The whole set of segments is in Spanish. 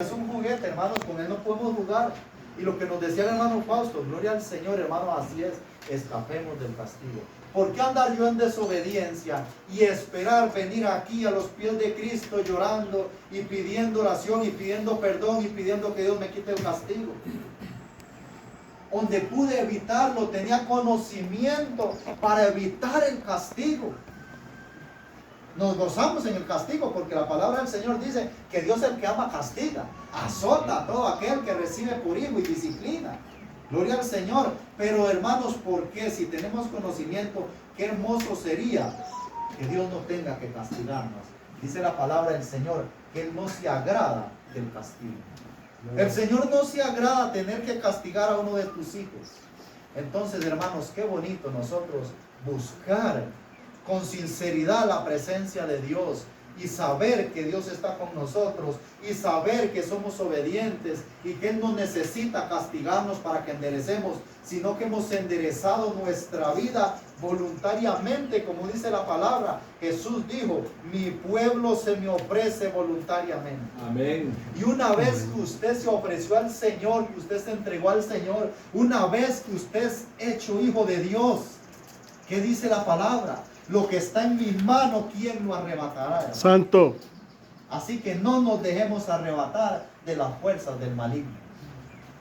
Es un juguete, hermanos, con él no podemos jugar. Y lo que nos decía el hermano Fausto, gloria al Señor, hermano, así es, escapemos del castigo. ¿Por qué andar yo en desobediencia y esperar venir aquí a los pies de Cristo llorando y pidiendo oración y pidiendo perdón y pidiendo que Dios me quite el castigo? Donde pude evitarlo, tenía conocimiento para evitar el castigo. Nos gozamos en el castigo porque la palabra del Señor dice que Dios el que ama castiga, azota a todo aquel que recibe por hijo y disciplina. Gloria al Señor. Pero hermanos, ¿por qué? Si tenemos conocimiento, qué hermoso sería que Dios no tenga que castigarnos. Dice la palabra del Señor que Él no se agrada del castigo. El Señor no se agrada tener que castigar a uno de tus hijos. Entonces, hermanos, qué bonito nosotros buscar con sinceridad la presencia de Dios y saber que Dios está con nosotros y saber que somos obedientes y que Él no necesita castigarnos para que enderecemos, sino que hemos enderezado nuestra vida voluntariamente, como dice la palabra. Jesús dijo, mi pueblo se me ofrece voluntariamente. Amén. Y una vez que usted se ofreció al Señor, que usted se entregó al Señor, una vez que usted es hecho hijo de Dios, ¿qué dice la palabra? Lo que está en mis manos, ¿quién lo arrebatará, hermano? Santo. Así que no nos dejemos arrebatar de las fuerzas del maligno.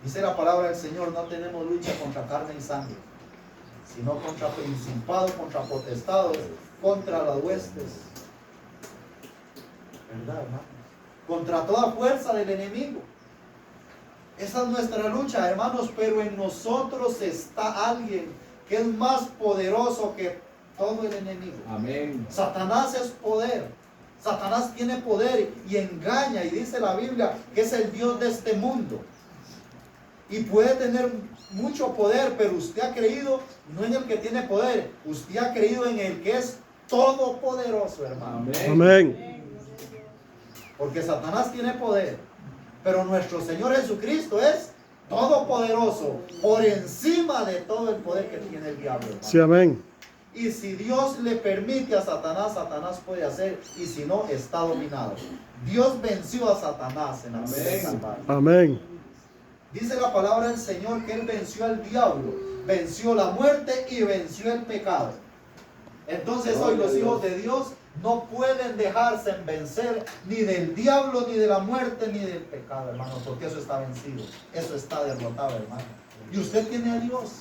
Dice la palabra del Señor, no tenemos lucha contra carne y sangre, sino contra principados, contra potestades, contra las huestes. ¿Verdad, hermano? Contra toda fuerza del enemigo. Esa es nuestra lucha, hermanos, pero en nosotros está alguien que es más poderoso que todo el enemigo. Amén. Satanás es poder. Satanás tiene poder y engaña, y dice la Biblia que es el Dios de este mundo. Y puede tener mucho poder, pero usted ha creído no en el que tiene poder, usted ha creído en el que es todopoderoso, hermano. Amén. Amén. Porque Satanás tiene poder, pero nuestro Señor Jesucristo es todopoderoso, por encima de todo el poder que tiene el diablo, hermano. Sí, amén. Y si Dios le permite a Satanás, Satanás puede hacer, y si no, está dominado. Dios venció a Satanás en la cruz del Calvario. Amén. Dice la palabra del Señor que Él venció al diablo, venció la muerte y venció el pecado. Entonces hoy los hijos de Dios no pueden dejarse vencer ni del diablo, ni de la muerte, ni del pecado, hermano, porque eso está vencido, eso está derrotado, hermano. Y usted tiene a Dios.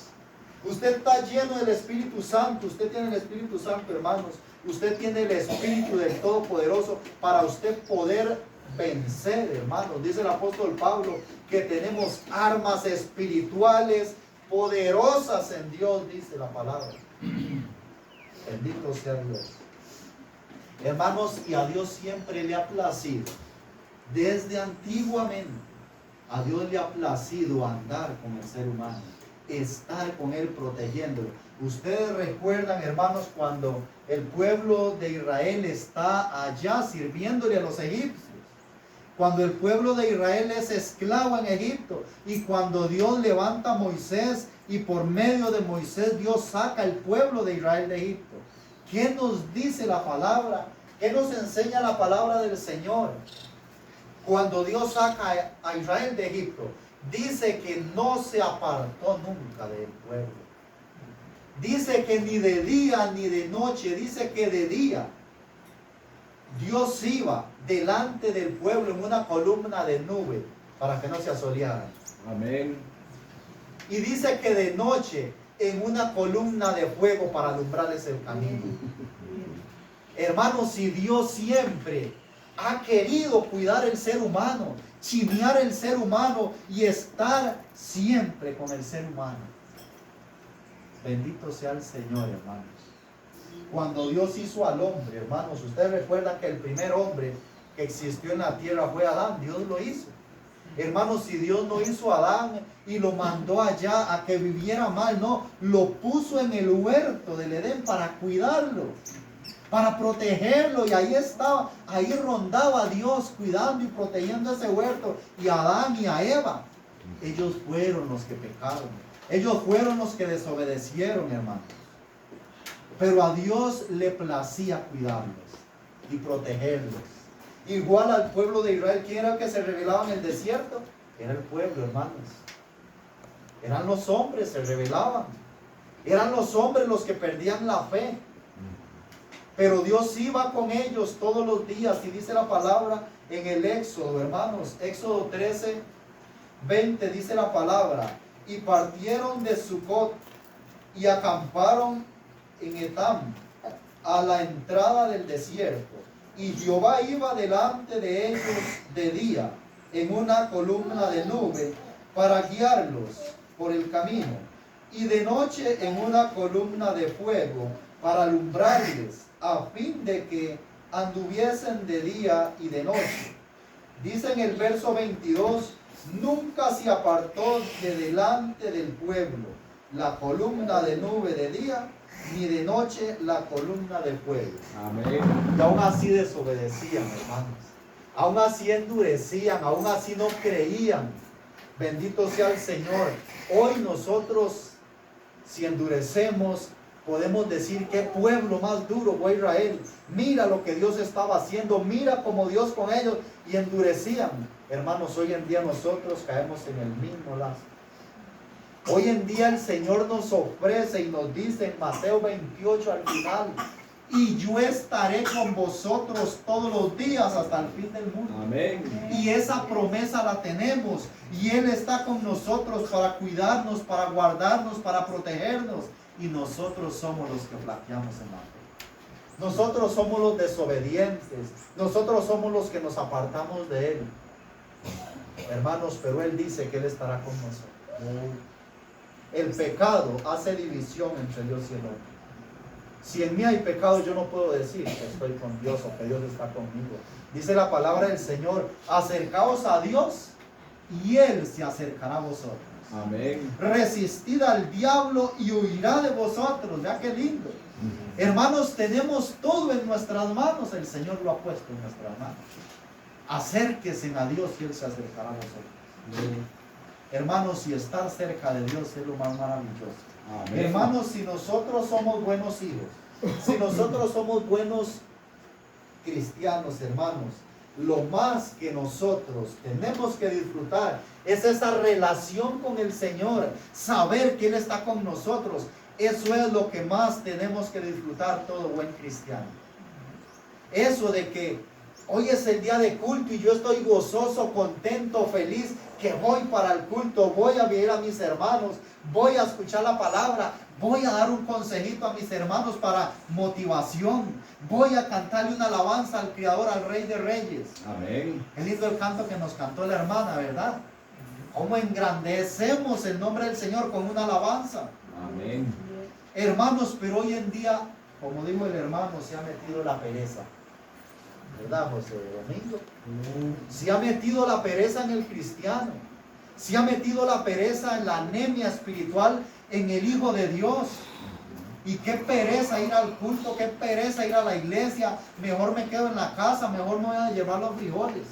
Usted está lleno del Espíritu Santo. Usted tiene el Espíritu Santo, hermanos. Usted tiene el Espíritu del Todopoderoso para usted poder vencer, hermanos. Dice el apóstol Pablo que tenemos armas espirituales poderosas en Dios, dice la palabra. Bendito sea Dios. Hermanos, y a Dios siempre le ha placido, desde antiguamente, a Dios le ha placido andar con el ser humano, estar con él protegiéndolo. Ustedes recuerdan, hermanos, cuando el pueblo de Israel está allá sirviéndole a los egipcios, cuando el pueblo de Israel es esclavo en Egipto, y cuando Dios levanta a Moisés y por medio de Moisés Dios saca al pueblo de Israel de Egipto. ¿Qué nos dice la palabra? ¿Qué nos enseña la palabra del Señor? Cuando Dios saca a Israel de Egipto, dice que no se apartó nunca del pueblo. Dice que ni de día ni de noche, dice que de día Dios iba delante del pueblo en una columna de nube para que no se asolearan. Amén. Y dice que de noche en una columna de fuego para alumbrarles el camino. Hermanos, si Dios siempre ha querido cuidar el ser humano, chinear el ser humano y estar siempre con el ser humano. Bendito sea el Señor, hermanos. Cuando Dios hizo al hombre, hermanos, ustedes recuerdan que el primer hombre que existió en la tierra fue Adán. Dios lo hizo. Hermanos, si Dios no hizo a Adán y lo mandó allá a que viviera mal, no, lo puso en el huerto del Edén para cuidarlo, para protegerlo, y ahí estaba, ahí rondaba Dios cuidando y protegiendo ese huerto, y a Adán y a Eva. Ellos fueron los que pecaron, ellos fueron los que desobedecieron, hermanos. Pero a Dios le placía cuidarlos y protegerlos. Igual al pueblo de Israel, ¿quién era el que se rebelaba en el desierto? Era el pueblo, hermanos. Eran los hombres, se rebelaban. Eran los hombres los que perdían la fe. Pero Dios iba con ellos todos los días. Y dice la palabra en el Éxodo, hermanos. Éxodo 13, 20 dice la palabra. Y partieron de Sucot y acamparon en Etam, a la entrada del desierto. Y Jehová iba delante de ellos de día en una columna de nube para guiarlos por el camino, y de noche en una columna de fuego para alumbrarles, a fin de que anduviesen de día y de noche. Dice en el verso 22, nunca se apartó de delante del pueblo la columna de nube de día, ni de noche la columna de fuego. Amén. Y aún así desobedecían, hermanos. Aún así endurecían, aún así no creían. Bendito sea el Señor. Hoy nosotros, si endurecemos, podemos decir: qué pueblo más duro fue Israel. Mira lo que Dios estaba haciendo, mira cómo Dios con ellos, y endurecían. Hermanos, hoy en día nosotros caemos en el mismo lazo. Hoy en día el Señor nos ofrece y nos dice en Mateo 28 al final: y yo estaré con vosotros todos los días hasta el fin del mundo. Amén. Y esa promesa la tenemos, y Él está con nosotros para cuidarnos, para guardarnos, para protegernos, y nosotros somos los que flaqueamos en la fe. Nosotros somos los desobedientes, nosotros somos los que nos apartamos de Él, hermanos. Pero Él dice que Él estará con nosotros. El pecado hace división entre Dios y el hombre. Si en mí hay pecado, yo no puedo decir que estoy con Dios o que Dios está conmigo. Dice la palabra del Señor: acercaos a Dios y Él se acercará a vosotros. Amén. Resistid al diablo y huirá de vosotros. Vea qué lindo. Hermanos, tenemos todo en nuestras manos. El Señor lo ha puesto en nuestras manos. Acérquense a Dios y Él se acercará a vosotros. Hermanos, si estar cerca de Dios es lo más maravilloso. Amén. Hermanos, si nosotros somos buenos hijos, si nosotros somos buenos cristianos, hermanos, lo más que nosotros tenemos que disfrutar es esa relación con el Señor, saber que Él está con nosotros. Eso es lo que más tenemos que disfrutar todo buen cristiano. Eso de que hoy es el día de culto y yo estoy gozoso, contento, feliz, que voy para el culto, voy a ver a mis hermanos, voy a escuchar la palabra, voy a dar un consejito a mis hermanos para motivación, voy a cantarle una alabanza al Creador, al Rey de Reyes. Amén. Es lindo el canto que nos cantó la hermana, ¿verdad? Cómo engrandecemos el nombre del Señor con una alabanza. Amén. Hermanos, pero hoy en día, como dijo el hermano, se ha metido la pereza. ¿Verdad, José Domingo? Se ha metido la pereza en el cristiano. Se ha metido la pereza en la anemia espiritual en el Hijo de Dios. Y qué pereza ir al culto, qué pereza ir a la iglesia. Mejor me quedo en la casa, mejor me voy a llevar los frijoles.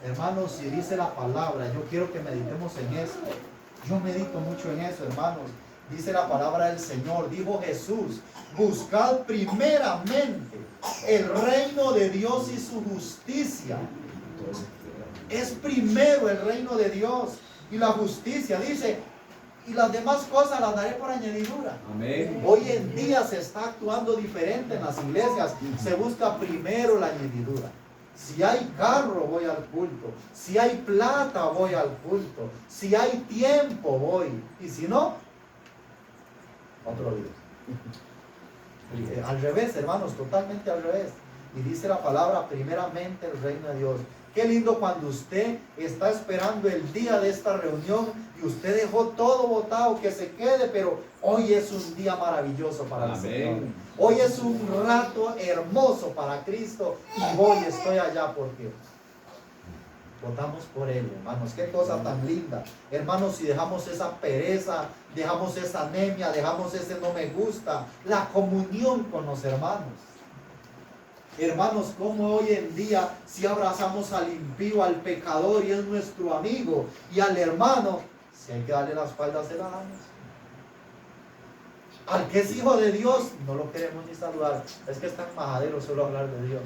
Hermanos, si dice la palabra, yo quiero que meditemos en eso. Yo medito mucho en eso, hermanos. Dice la palabra del Señor, dijo Jesús: buscad primeramente el reino de Dios y su justicia. Es primero el reino de Dios y la justicia. Dice: y las demás cosas las daré por añadidura. Amén. Hoy en día se está actuando diferente en las iglesias. Se busca primero la añadidura. Si hay carro, voy al culto. Si hay plata, voy al culto. Si hay tiempo, voy. Y si no, otro día. Al revés, hermanos, totalmente al revés. Y dice la palabra: primeramente el reino de Dios. Qué lindo cuando usted está esperando el día de esta reunión y usted dejó todo botado, que se quede, pero hoy es un día maravilloso para el Señor. Hoy es un rato hermoso para Cristo y voy, estoy allá porque votamos por Él, hermanos. Qué cosa tan linda. Hermanos, si dejamos esa pereza, dejamos esa anemia, dejamos ese no me gusta, la comunión con los hermanos. Hermanos, como hoy en día, si abrazamos al impío, al pecador y es nuestro amigo, y al hermano, si hay que darle la espalda, se la damos. Al que es hijo de Dios, no lo queremos ni saludar. Es que es tan majadero solo hablar de Dios.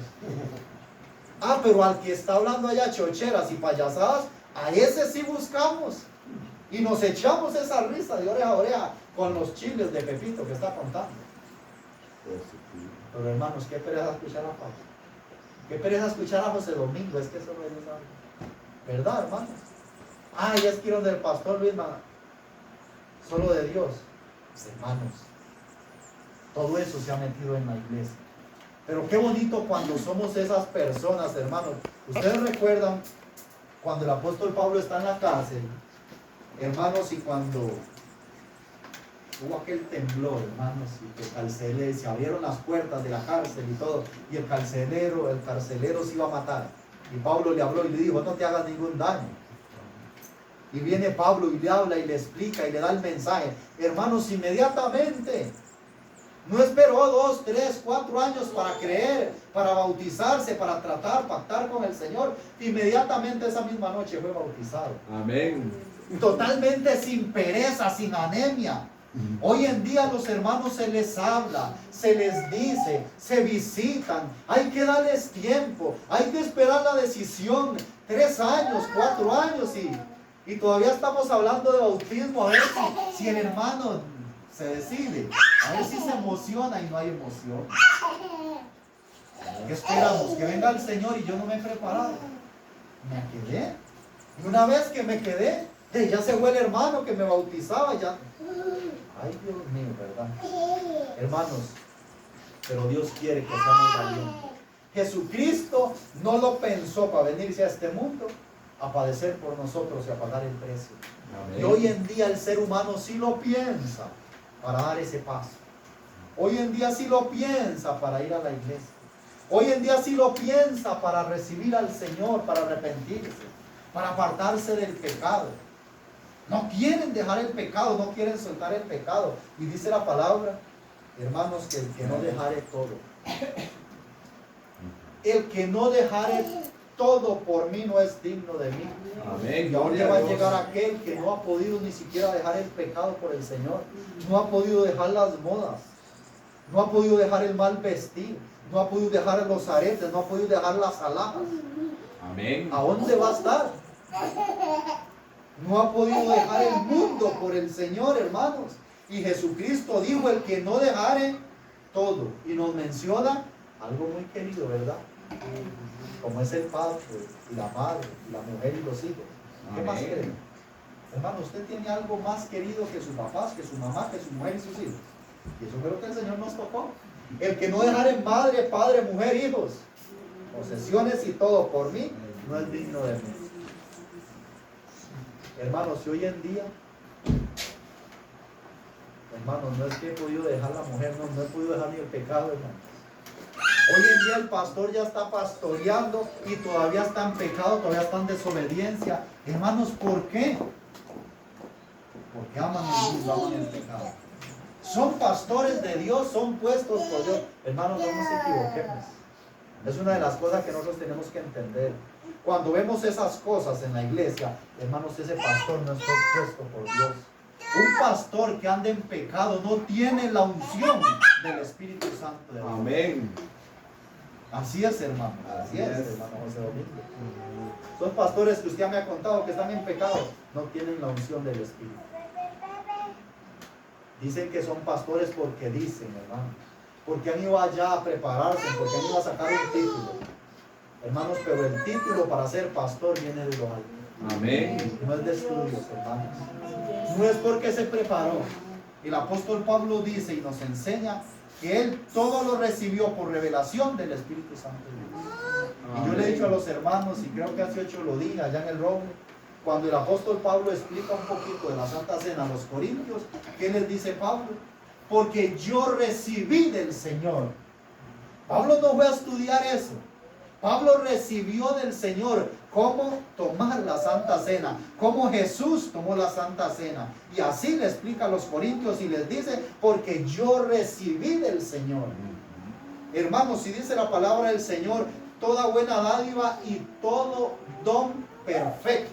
Ah, pero al que está hablando allá chocheras y payasadas, a ese sí buscamos. Y nos echamos esa risa de oreja a oreja con los chiles de Pepito que está contando. Pero hermanos, qué pereza escuchar a Pablo. Qué pereza escuchar a José Domingo. Es que eso no es algo. ¿Verdad, hermanos? Ah, ya es que iron del pastor Luis, solo de Dios. Pues, hermanos, todo eso se ha metido en la iglesia. Pero qué bonito cuando somos esas personas, hermanos. Ustedes recuerdan cuando el apóstol Pablo está en la cárcel, hermanos, y cuando hubo aquel temblor, hermanos, y que se abrieron las puertas de la cárcel y todo, y el carcelero se iba a matar. Y Pablo le habló y le dijo, no te hagas ningún daño. Y viene Pablo y le habla y le explica y le da el mensaje. Hermanos, inmediatamente, no esperó 2, 3, 4 años para creer, para bautizarse, para tratar, pactar con el Señor. Inmediatamente esa misma noche fue bautizado. Amén. Totalmente sin pereza, sin anemia. Hoy en día a los hermanos se les habla, se les dice, se visitan, hay que darles tiempo, hay que esperar la decisión, 3 años, 4 años y todavía estamos hablando de bautismo, a ver si el hermano se decide, a ver si se emociona y no hay emoción. ¿Qué esperamos? Que venga el Señor y yo no me he preparado. Me quedé. Y una vez que me quedé, ya se fue el hermano que me bautizaba, ya. Ay, Dios mío, ¿verdad? Hermanos, pero Dios quiere que seamos valientes. Jesucristo no lo pensó para venirse a este mundo a padecer por nosotros y a pagar el precio. Amén. Y hoy en día el ser humano sí lo piensa para dar ese paso. Hoy en día sí lo piensa para ir a la iglesia. Hoy en día sí lo piensa para recibir al Señor, para arrepentirse, para apartarse del pecado. No quieren dejar el pecado, no quieren soltar el pecado. Y dice la palabra, hermanos, que el que no dejare todo, el que no dejare todo por mí no es digno de mí. Amén. ¿Y a dónde Gloria va a a Dios. llegar aquel que no ha podido ni siquiera dejar el pecado por el Señor? No ha podido dejar las modas, no ha podido dejar el mal vestir, no ha podido dejar los aretes, no ha podido dejar las alhajas. Amén. ¿A dónde va a estar? No ha podido dejar el mundo por el Señor, hermanos. Y Jesucristo dijo, el que no dejare todo. Y nos menciona algo muy querido, ¿verdad? Como es el padre y la madre y la mujer y los hijos. ¿Qué más Amén. quiere? Hermano, usted tiene algo más querido que sus papás, que su mamá, que su mujer y sus hijos. Y eso fue lo que el Señor nos tocó. El que no dejare madre, padre, mujer, hijos, posesiones y todo por mí, no es digno de mí. Hermanos, si hoy en día, hermanos, no es que he podido dejar la mujer, no he podido dejar ni el pecado, hermanos. Hoy en día el pastor ya está pastoreando y todavía está en pecado, todavía está en desobediencia. Hermanos, ¿por qué? Porque aman el mundo, aman el pecado. Son pastores de Dios, son puestos por Dios. Hermanos, no nos equivoquemos. Es una de las cosas que nosotros tenemos que entender. Cuando vemos esas cosas en la iglesia, hermanos, ese pastor no está puesto por Dios. Un pastor que anda en pecado no tiene la unción del Espíritu Santo de Dios. Amén. Así es, hermano. Así es, hermano José Domingo. Son pastores que usted me ha contado que están en pecado, no tienen la unción del Espíritu. Dicen que son pastores porque dicen, hermano. Porque han ido allá a prepararse, porque han ido a sacar un título. Hermanos, pero el título para ser pastor viene de lo alto. Amén. No es de estudios, hermanos. No es porque se preparó. El apóstol Pablo dice y nos enseña que él todo lo recibió por revelación del Espíritu Santo de Dios. Y yo le he dicho a los hermanos, y creo que hace 8 lo dije allá en el Roble, cuando el apóstol Pablo explica un poquito de la Santa Cena a los Corintios, ¿qué les dice Pablo? Porque yo recibí del Señor. Pablo no fue a estudiar eso. Pablo recibió del Señor cómo tomar la Santa Cena, cómo Jesús tomó la Santa Cena. Y así le explica a los Corintios y les dice, porque yo recibí del Señor. Hermanos, si dice la palabra del Señor, toda buena dádiva y todo don perfecto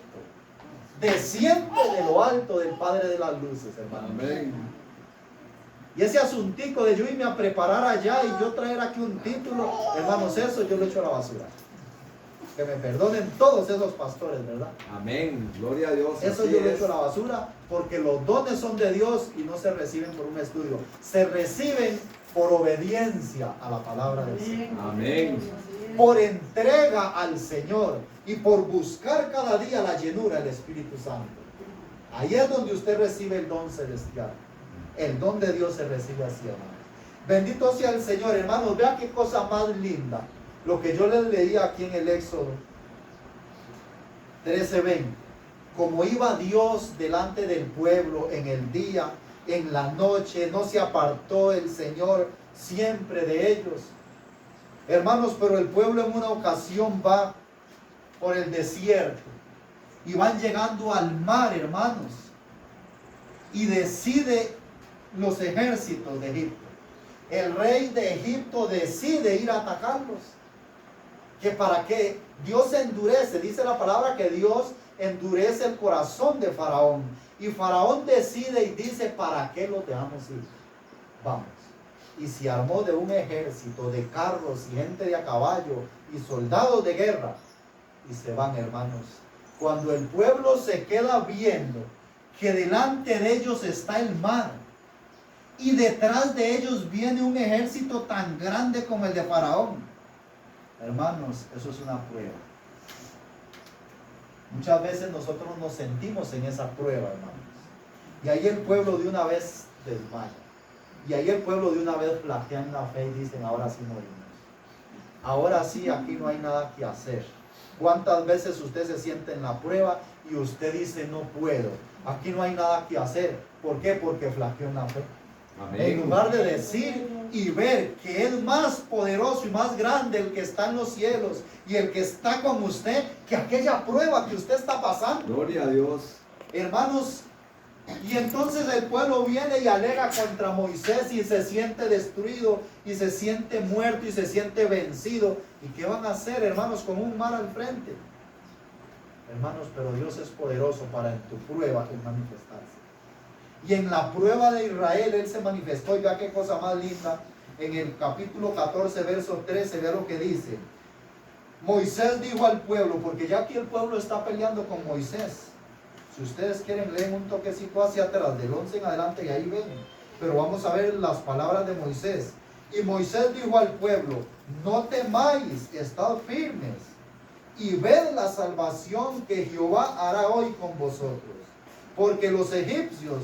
desciende de lo alto del Padre de las luces, hermano. Amén. Y ese asuntico de yo irme a preparar allá y yo traer aquí un título, hermanos, eso yo lo echo a la basura. Que me perdonen todos esos pastores, ¿verdad? Amén. Gloria a Dios. Eso así yo lo es. echo a la basura porque los dones son de Dios y no se reciben por un estudio. Se reciben por obediencia a la palabra del Señor. Amén. Por entrega al Señor y por buscar cada día la llenura del Espíritu Santo. Ahí es donde usted recibe el don celestial. El don de Dios se recibe así, hermanos. Bendito sea el Señor, hermanos. Vea qué cosa más linda. Lo que yo les leía aquí en el Éxodo 13:20. Como iba Dios delante del pueblo en el día, en la noche, no se apartó el Señor siempre de ellos. Hermanos, pero el pueblo en una ocasión va por el desierto y van llegando al mar, hermanos, y decide los ejércitos de Egipto. El rey de Egipto decide ir a atacarlos. ¿Que para qué? Dios endurece, dice la palabra que Dios endurece el corazón de Faraón. Y Faraón decide y dice, ¿para qué los dejamos ir? Vamos. Y se armó de un ejército de carros y gente de a caballo y soldados de guerra. Y se van, hermanos. Cuando el pueblo se queda viendo que delante de ellos está el mar y detrás de ellos viene un ejército tan grande como el de Faraón. Hermanos, eso es una prueba. Muchas veces nosotros nos sentimos en esa prueba, hermanos. Y ahí el pueblo de una vez desmaya. Y ahí el pueblo de una vez flaquean la fe y dicen, ahora sí morimos. Ahora sí, aquí no hay nada que hacer. ¿Cuántas veces usted se siente en la prueba y usted dice, no puedo? Aquí no hay nada que hacer. ¿Por qué? Porque flaqueó en la fe. Amén. En lugar de decir y ver que es más poderoso y más grande el que está en los cielos y el que está con usted que aquella prueba que usted está pasando. Gloria a Dios. Hermanos, y entonces el pueblo viene y alega contra Moisés y se siente destruido y se siente muerto y se siente vencido. ¿Y qué van a hacer, hermanos, con un mar al frente? Hermanos, pero Dios es poderoso para en tu prueba manifestarse. Y en la prueba de Israel Él se manifestó. Y vea qué cosa más linda. En el capítulo 14, verso 13, vea lo que dice. Moisés dijo al pueblo, porque ya aquí el pueblo está peleando con Moisés. Si ustedes quieren, leen un toquecito hacia atrás, del 11 en adelante, y ahí ven. Pero vamos a ver las palabras de Moisés. Y Moisés dijo al pueblo, no temáis, estad firmes, y ved la salvación que Jehová hará hoy con vosotros. Porque los egipcios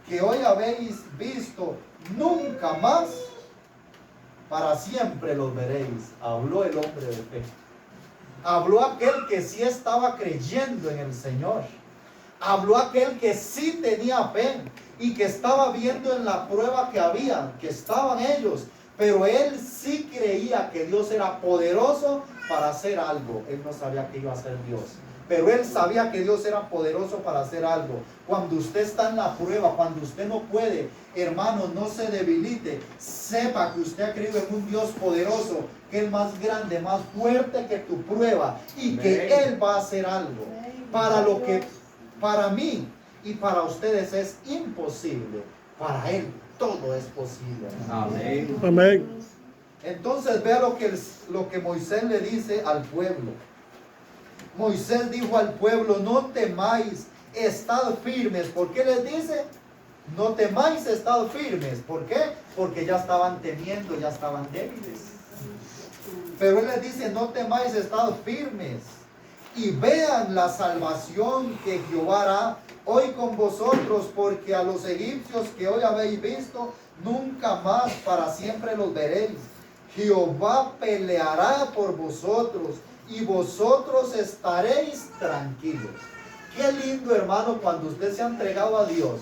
que hoy habéis visto, nunca más, para siempre los veréis. Habló el hombre de fe. Habló aquel que sí estaba creyendo en el Señor. Habló aquel que sí tenía fe y que estaba viendo en la prueba que había, que estaban ellos. Pero él sí creía que Dios era poderoso para hacer algo. Él no sabía que iba a ser Dios. Pero él sabía que Dios era poderoso para hacer algo. Cuando usted está en la prueba, cuando usted no puede, hermano, no se debilite. Sepa que usted ha creído en un Dios poderoso, que es más grande, más fuerte que tu prueba. Y que Él va a hacer algo. Para lo que para mí y para ustedes es imposible, para Él todo es posible. Amén. Amén. Entonces vea lo que Moisés le dice al pueblo. Moisés dijo al pueblo, no temáis, estad firmes. ¿Por qué les dice? No temáis, estad firmes. ¿Por qué? Porque ya estaban temiendo, ya estaban débiles. Pero él les dice, no temáis, estad firmes. Y vean la salvación que Jehová hará hoy con vosotros, porque a los egipcios que hoy habéis visto, nunca más para siempre los veréis. Jehová peleará por vosotros y vosotros estaréis tranquilos. Qué lindo, hermano, cuando usted se ha entregado a Dios,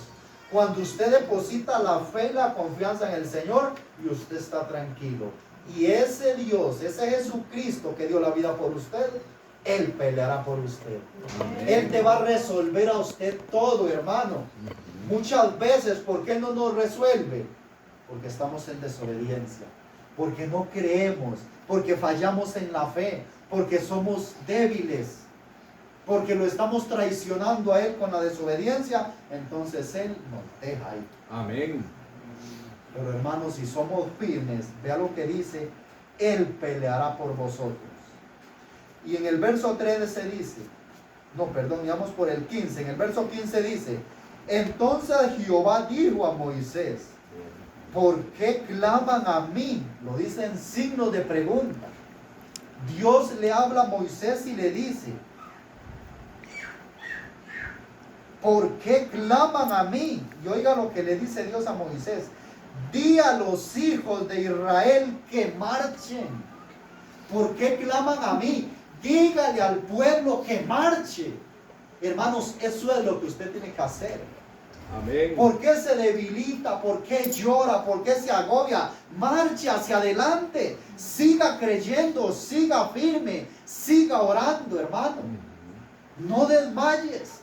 cuando usted deposita la fe y la confianza en el Señor y usted está tranquilo. Y ese Dios, ese Jesucristo que dio la vida por usted, Él peleará por usted. Amén. Él te va a resolver a usted todo, hermano. Muchas veces, ¿por qué no nos resuelve? Porque estamos en desobediencia, porque no creemos, porque fallamos en la fe, porque somos débiles, porque lo estamos traicionando a Él con la desobediencia. Entonces Él nos deja ahí. Amén. Pero hermanos, si somos firmes, vea lo que dice, Él peleará por vosotros. Y en el verso 13 dice, no, perdón, vamos por el 15. En el verso 15 dice, entonces Jehová dijo a Moisés, ¿por qué claman a mí? Lo dice en signo de pregunta. Dios le habla a Moisés y le dice, ¿por qué claman a mí? Y oiga lo que le dice Dios a Moisés. Di a los hijos de Israel que marchen. ¿Por qué claman a mí? Dígale al pueblo que marche. Hermanos, eso es lo que usted tiene que hacer. Amén. ¿Por qué se debilita? ¿Por qué llora? ¿Por qué se agobia? Marche hacia adelante. Siga creyendo, siga firme, siga orando, hermano. No desmayes.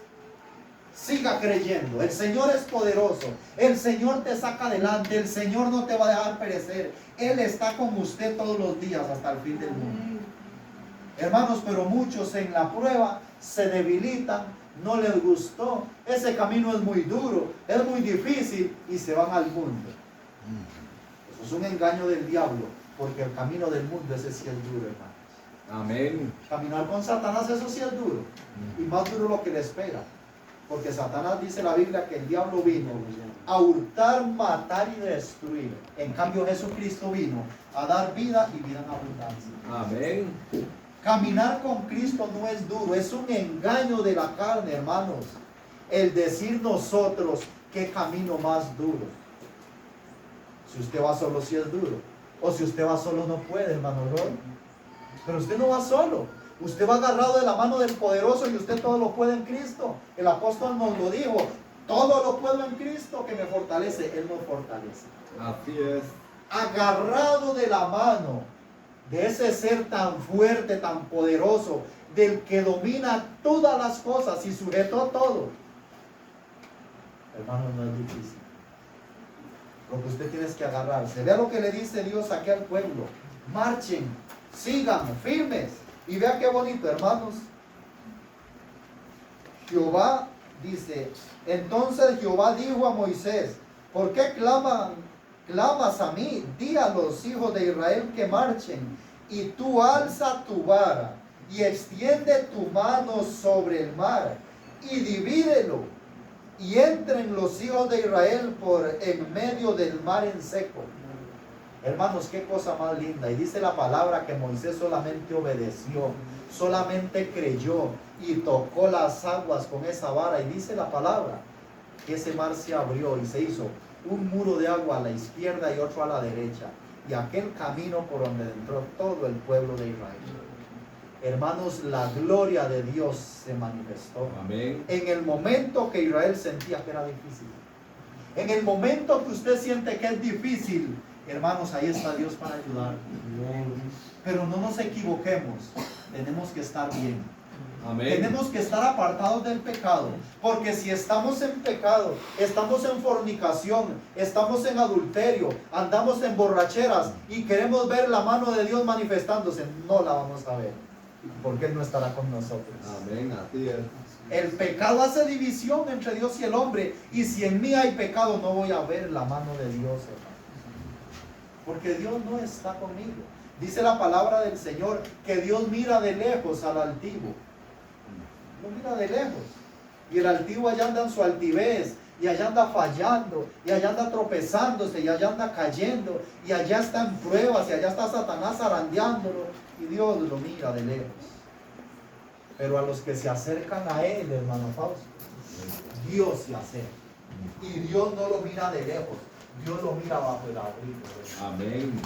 Siga creyendo. El Señor es poderoso. El Señor te saca adelante. El Señor no te va a dejar perecer. Él está con usted todos los días hasta el fin del mundo. Hermanos, pero muchos en la prueba se debilitan, no les gustó, ese camino es muy duro, es muy difícil y se van al mundo. Eso es un engaño del diablo, porque el camino del mundo ese sí es duro, hermanos. Amén. Caminar con Satanás eso sí es duro, y más duro lo que le espera, porque Satanás dice la Biblia que el diablo vino a hurtar, matar y destruir. En cambio Jesucristo vino a dar vida y vida en abundancia. Amén. Caminar con Cristo no es duro, es un engaño de la carne, hermanos. El decir nosotros, qué camino más duro. Si usted va solo, sí es duro. O si usted va solo, no puede, hermano Roy. Pero usted no va solo. Usted va agarrado de la mano del poderoso y usted todo lo puede en Cristo. El apóstol nos lo dijo. Todo lo puedo en Cristo que me fortalece. Él nos fortalece. Así es. Agarrado de la mano de ese ser tan fuerte, tan poderoso, del que domina todas las cosas y sujetó todo. Hermano, no es difícil. Lo que usted tiene es que agarrarse. Vea lo que le dice Dios aquí al pueblo. Marchen, sigan, firmes. Y vea qué bonito, hermanos. Jehová dice, entonces Jehová dijo a Moisés, ¿por qué clamas a mí? Di a los hijos de Israel que marchen, y tú alza tu vara y extiende tu mano sobre el mar y divídelo, y entren los hijos de Israel por en medio del mar en seco. Hermanos, qué cosa más linda. Y dice la palabra que Moisés solamente obedeció, solamente creyó y tocó las aguas con esa vara. Y dice la palabra que ese mar se abrió y se hizo un muro de agua a la izquierda y otro a la derecha, y aquel camino por donde entró todo el pueblo de Israel. Hermanos, la gloria de Dios se manifestó. Amén. En el momento que Israel sentía que era difícil, en el momento que usted siente que es difícil, hermanos, ahí está Dios para ayudar. Pero no nos equivoquemos, tenemos que estar bien. Amén. Tenemos que estar apartados del pecado, porque si estamos en pecado, estamos en fornicación, estamos en adulterio, andamos en borracheras y queremos ver la mano de Dios manifestándose, no la vamos a ver, porque Él no estará con nosotros. Amén. Así es. El pecado hace división entre Dios y el hombre, y si en mí hay pecado, no voy a ver la mano de Dios, hermano, porque Dios no está conmigo. Dice la palabra del Señor que Dios mira de lejos al altivo. Lo mira de lejos, y el altivo allá anda en su altivez, y allá anda fallando, y allá anda tropezándose, y allá anda cayendo, y allá está en pruebas, y allá está Satanás zarandeándolo, y Dios lo mira de lejos. Pero a los que se acercan a Él, hermano Fausto, Dios se acerca, y Dios no lo mira de lejos, Dios lo mira bajo el abrigo, Amén.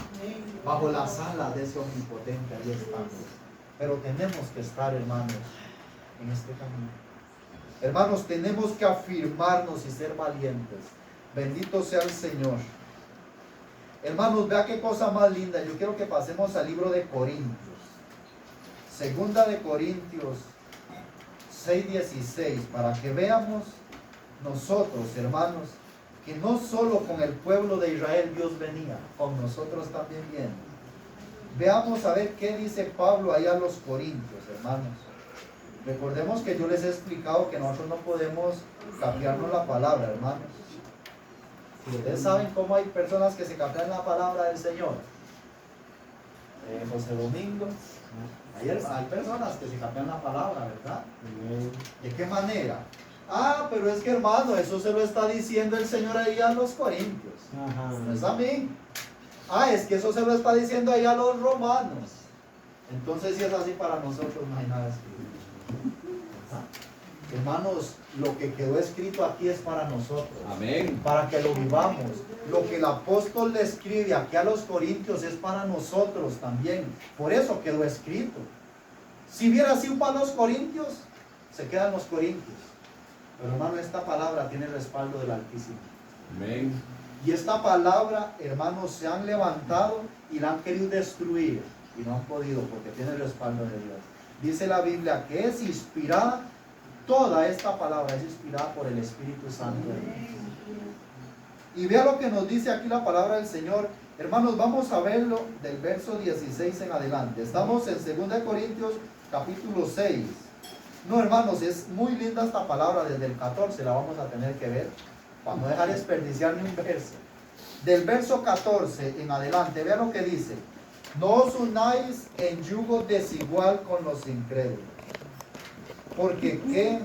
bajo las alas de ese omnipotente. Ahí estamos. Pero tenemos que estar, hermanos, en este camino. Hermanos, tenemos que afirmarnos y ser valientes. Bendito sea el Señor. Hermanos, vea qué cosa más linda. Yo quiero que pasemos al libro de Corintios. Segunda de Corintios 6:16, para que veamos nosotros, hermanos, que no solo con el pueblo de Israel Dios venía, con nosotros también viene. Veamos a ver qué dice Pablo allá a los Corintios, hermanos. Recordemos que yo les he explicado que nosotros no podemos cambiarnos la palabra, hermanos. Ustedes saben cómo hay personas que se cambian la palabra del Señor. José Domingo, Hay personas que se cambian la palabra, ¿verdad? Amén. ¿De qué manera? Ah, pero es que hermano, eso se lo está diciendo el Señor ahí a los corintios. Ajá. No es a mí. Ah, es que eso se lo está diciendo ahí a los romanos. Entonces, si es así para nosotros, no hay nada escrito. ¿Verdad? Hermanos, lo que quedó escrito aquí es para nosotros. Amén. Para que lo vivamos. Lo que el apóstol le escribe aquí a los corintios es para nosotros también. Por eso quedó escrito. Si hubiera sido para los corintios, se quedan los corintios. Pero hermano, esta palabra tiene el respaldo del Altísimo. Amén. Y esta palabra, hermanos, se han levantado y la han querido destruir. Y no han podido porque tiene el respaldo de Dios. Dice la Biblia que es inspirada, toda esta palabra es inspirada por el Espíritu Santo. Y vea lo que nos dice aquí la palabra del Señor. Hermanos, vamos a verlo del verso 16 en adelante. Estamos en 2 Corintios capítulo 6. No, hermanos, es muy linda esta palabra desde el 14, la vamos a tener que ver, para no dejar desperdiciar ni un verso. Del verso 14 en adelante, vea lo que dice. No os unáis en yugo desigual con los incrédulos, porque qué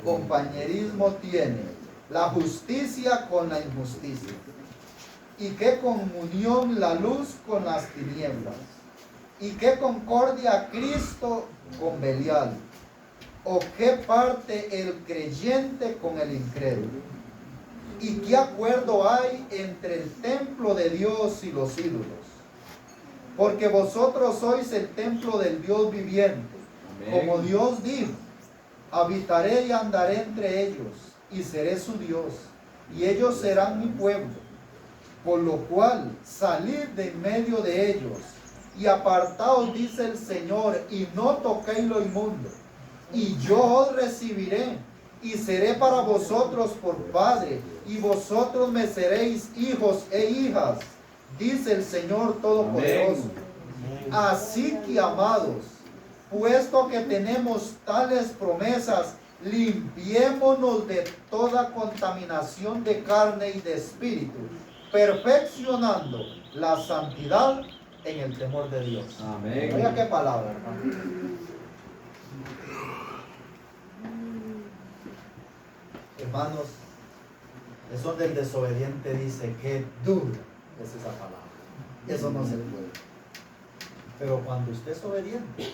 compañerismo tiene la justicia con la injusticia, y qué comunión la luz con las tinieblas, y qué concordia Cristo con Belial, o qué parte el creyente con el incrédulo, y qué acuerdo hay entre el templo de Dios y los ídolos, porque vosotros sois el templo del Dios viviente. Amén. Como Dios dijo, habitaré y andaré entre ellos, y seré su Dios, y ellos serán mi pueblo. Por lo cual, salid de en medio de ellos, y apartaos, dice el Señor, y no toquéis lo inmundo, y yo os recibiré, y seré para vosotros por padre, y vosotros me seréis hijos e hijas, dice el Señor Todopoderoso. Amén. Así que, amados, puesto que tenemos tales promesas, limpiémonos de toda contaminación de carne y de espíritu, perfeccionando la santidad en el temor de Dios. Amén. Oiga qué palabra, hermano. Hermanos, eso del desobediente dice que dura es esa palabra. Eso no se puede. Pero cuando usted es obediente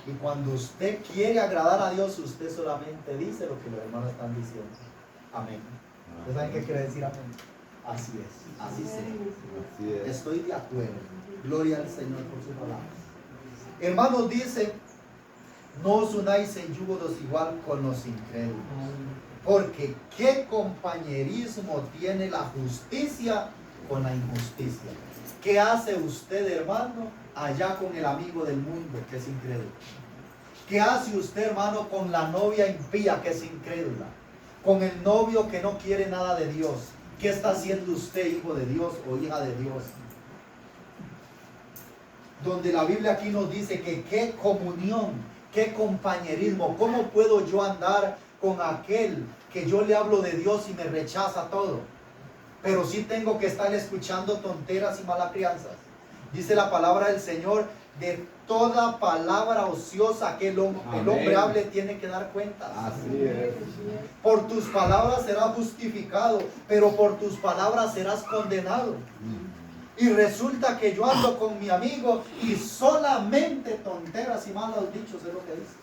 y cuando usted quiere agradar a Dios, usted solamente dice lo que los hermanos están diciendo. Amén. ¿Ustedes saben qué quiere decir amén? Así es, así sea. Así es. Estoy de acuerdo. Gloria al Señor por su palabra. Hermanos, dice, no os unáis en yugo desigual con los incrédulos. Porque qué compañerismo tiene la justicia con la injusticia. ¿Qué hace usted, hermano, allá con el amigo del mundo que es incrédulo? ¿Qué hace usted, hermano, con la novia impía que es incrédula? Con el novio que no quiere nada de Dios. ¿Qué está haciendo usted, hijo de Dios o hija de Dios? Donde la Biblia aquí nos dice que qué comunión, qué compañerismo. ¿Cómo puedo yo andar con aquel que yo le hablo de Dios y me rechaza todo? Pero sí tengo que estar escuchando tonteras y malas crianzas. Dice la palabra del Señor, de toda palabra ociosa que el hombre hable tiene que dar cuenta. Así es. Por tus palabras serás justificado, pero por tus palabras serás condenado. Y resulta que yo ando con mi amigo y solamente tonteras y malos dichos es lo que dice.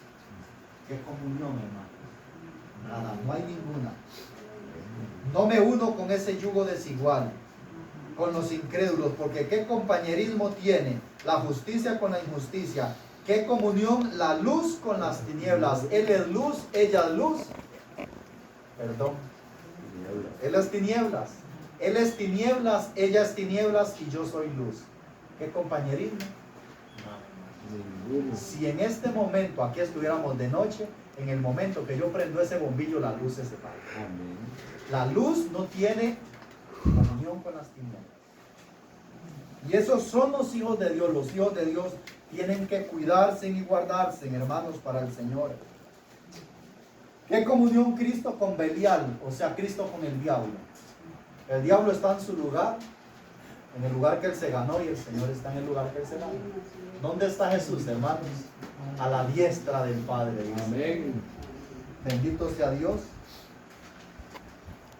¿Qué comunión, hermano? Nada, no hay ninguna. No me uno con ese yugo desigual, con los incrédulos, porque qué compañerismo tiene la justicia con la injusticia, qué comunión la luz con las tinieblas. Él es luz, ella es luz. Perdón. Él es tinieblas. Él es tinieblas, ella es tinieblas y yo soy luz. ¿Qué compañerismo? Ninguno. Si en este momento aquí estuviéramos de noche, en el momento que yo prendo ese bombillo, la luz se separa. Amén. La luz no tiene comunión con las tinieblas. Y esos son los hijos de Dios. Los hijos de Dios tienen que cuidarse y guardarse, hermanos, para el Señor. ¿Qué comunión Cristo con Belial? O sea, Cristo con el diablo. El diablo está en su lugar en el lugar que Él se ganó, y el Señor está en el lugar que Él se ganó. ¿Dónde está Jesús, hermanos? A la diestra del Padre. Dice. Amén. Bendito sea Dios.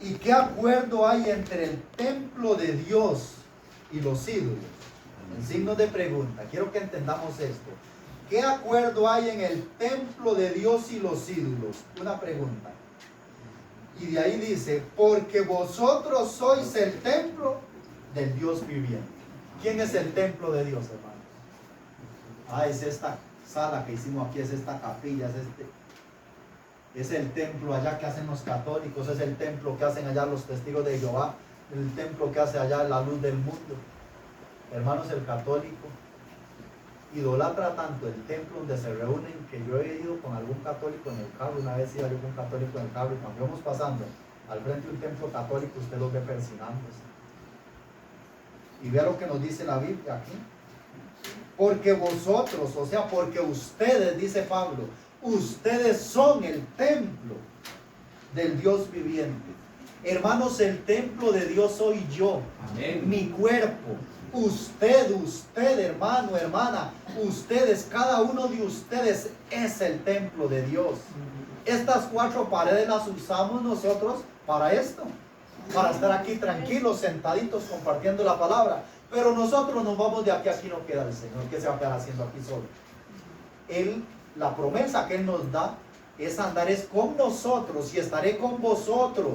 ¿Y qué acuerdo hay entre el templo de Dios y los ídolos? En signo de pregunta, quiero que entendamos esto. ¿Qué acuerdo hay en el templo de Dios y los ídolos? Una pregunta. Y de ahí dice, porque vosotros sois el templo del Dios viviente. ¿Quién es el templo de Dios, hermanos? Ah, es esta sala que hicimos aquí, es esta capilla, es el templo allá que hacen los católicos, es el templo que hacen allá los testigos de Jehová, el templo que hace allá la luz del mundo. Hermanos, el católico idolatra tanto el templo donde se reúnen, que yo he ido con algún católico en el carro. Una vez iba yo con un católico en el carro, y cuando íbamos pasando al frente de un templo católico, usted los ve persinándose. Y vea lo que nos dice la Biblia aquí. Porque vosotros, o sea, porque ustedes, dice Pablo, ustedes son el templo del Dios viviente. Hermanos, el templo de Dios soy yo. Amén. Mi cuerpo. Usted, hermano, hermana, ustedes, cada uno de ustedes es el templo de Dios. Estas 4 paredes las usamos nosotros para esto, para estar aquí tranquilos, sentaditos, compartiendo la palabra. Pero nosotros nos vamos de aquí, aquí no queda el Señor. ¿Qué se va a quedar haciendo aquí solo? Él, la promesa que Él nos da es andar con nosotros y estaré con vosotros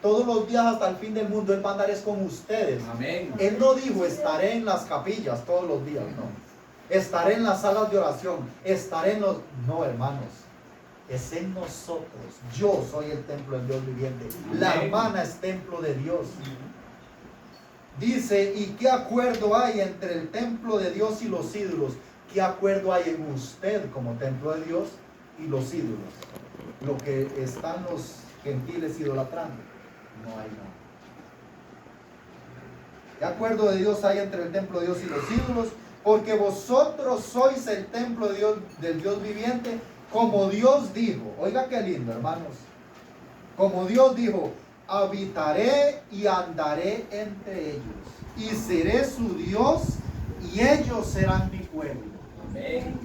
todos los días hasta el fin del mundo. Él va a andar con ustedes. Amén. Él no dijo estaré en las capillas todos los días, no. Estaré en las salas de oración, estaré en los... No, hermanos, es en nosotros. Yo soy el templo del Dios viviente. La Amén. hermana es templo de Dios. Dice, ¿y qué acuerdo hay entre el templo de Dios y los ídolos? ¿Qué acuerdo hay en usted como templo de Dios y los ídolos? Lo que están los gentiles idolatrando. No hay nada. ¿Qué acuerdo de Dios hay entre el templo de Dios y los ídolos? Porque vosotros sois el templo de Dios, del Dios viviente, como Dios dijo. Oiga qué lindo, hermanos. Como Dios dijo, habitaré y andaré entre ellos, y seré su Dios, y ellos serán mi pueblo. Amén.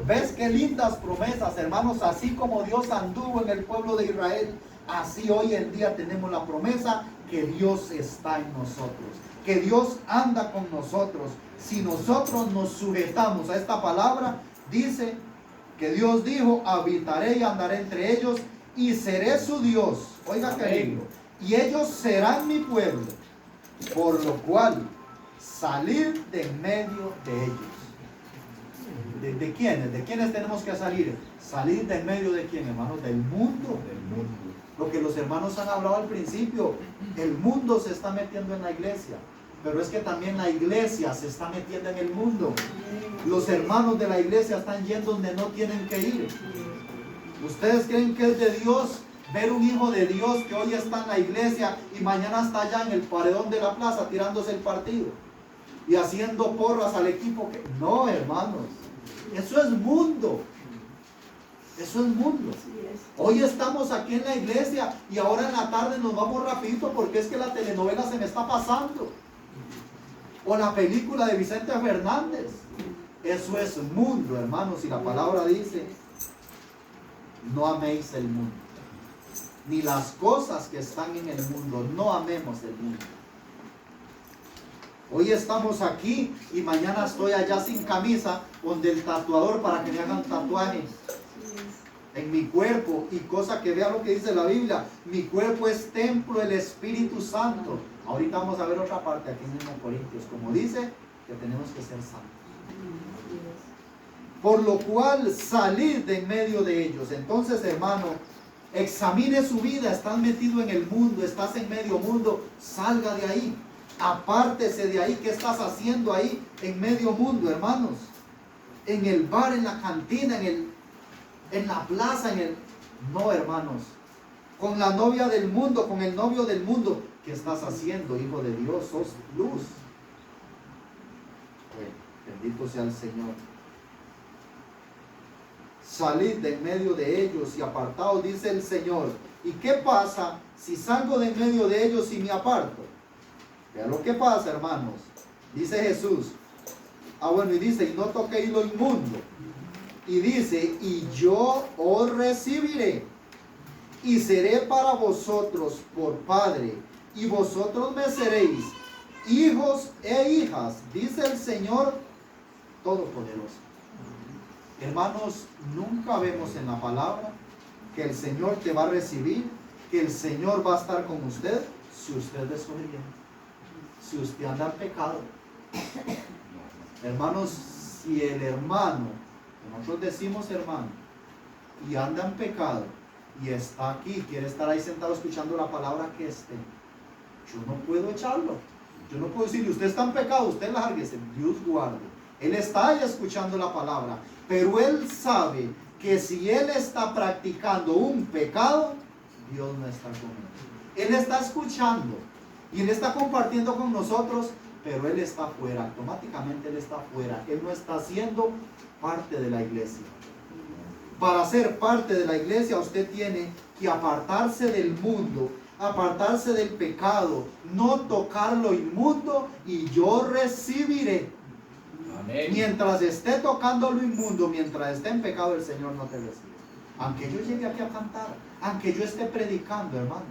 ¿Ves qué lindas promesas, hermanos? Así como Dios anduvo en el pueblo de Israel, así hoy en día tenemos la promesa que Dios está en nosotros, que Dios anda con nosotros. Si nosotros nos sujetamos a esta palabra, dice que Dios dijo, habitaré y andaré entre ellos, y seré su Dios. Oiga qué lindo. Y ellos serán mi pueblo, por lo cual salir de en medio de ellos. ¿De quiénes? ¿De quiénes tenemos que salir? ¿Salir de en medio de quién, hermanos? Del mundo. Lo que los hermanos han hablado al principio. El mundo se está metiendo en la iglesia, pero es que también la iglesia se está metiendo en el mundo. Los hermanos de la iglesia están yendo donde no tienen que ir. ¿Ustedes creen que es de Dios ver un hijo de Dios que hoy está en la iglesia y mañana está allá en el paredón de la plaza tirándose el partido y haciendo porras al equipo? No, hermanos, eso es mundo. Eso es mundo. Hoy estamos aquí en la iglesia y ahora en la tarde nos vamos rapidito porque es que la telenovela se me está pasando, o la película de Vicente Fernández. Eso es mundo, hermanos, y la palabra dice, no améis el mundo, ni las cosas que están en el mundo. No amemos el mundo. Hoy estamos aquí y mañana estoy allá sin camisa donde el tatuador para que me hagan tatuajes en mi cuerpo, y cosa que vea lo que dice la Biblia, mi cuerpo es templo del Espíritu Santo. Ahorita vamos a ver otra parte aquí en 1 Corintios, como dice que tenemos que ser santos. Por lo cual salid de en medio de ellos. Entonces, hermano, examine su vida. Estás metido en el mundo, estás en medio mundo, salga de ahí, apártese de ahí. ¿Qué estás haciendo ahí en medio mundo, hermanos? En el bar, en la cantina, en la plaza, No, hermanos, con la novia del mundo, con el novio del mundo. ¿Qué estás haciendo, hijo de Dios? Sos luz. Bueno, bendito sea el Señor. Salid de en medio de ellos y apartaos, dice el Señor. ¿Y qué pasa si salgo de en medio de ellos y me aparto? Vean lo que pasa, hermanos. Dice Jesús. Bueno, y dice, y no toquéis lo inmundo. Y dice, y yo os recibiré, y seré para vosotros por Padre, y vosotros me seréis hijos e hijas, dice el Señor Todopoderoso. Hermanos, nunca vemos en la palabra que el Señor te va a recibir, que el Señor va a estar con usted si usted es desobediente, si usted anda en pecado. Hermanos, si el hermano, nosotros decimos hermano, y anda en pecado, y está aquí, quiere estar ahí sentado escuchando la palabra que esté, yo no puedo echarlo. Yo no puedo decirle, usted está en pecado, usted lárguese, Dios guarde. Él está ahí escuchando la palabra, pero él sabe que si él está practicando un pecado, Dios no está con él. Él está escuchando y él está compartiendo con nosotros, pero él está fuera, automáticamente él está fuera. Él no está siendo parte de la iglesia. Para ser parte de la iglesia usted tiene que apartarse del mundo, apartarse del pecado, no tocar lo inmundo, y yo recibiré. Amén. Mientras esté tocando lo inmundo, mientras esté en pecado, el Señor no te recibe. Aunque yo llegue aquí a cantar, aunque yo esté predicando, hermano.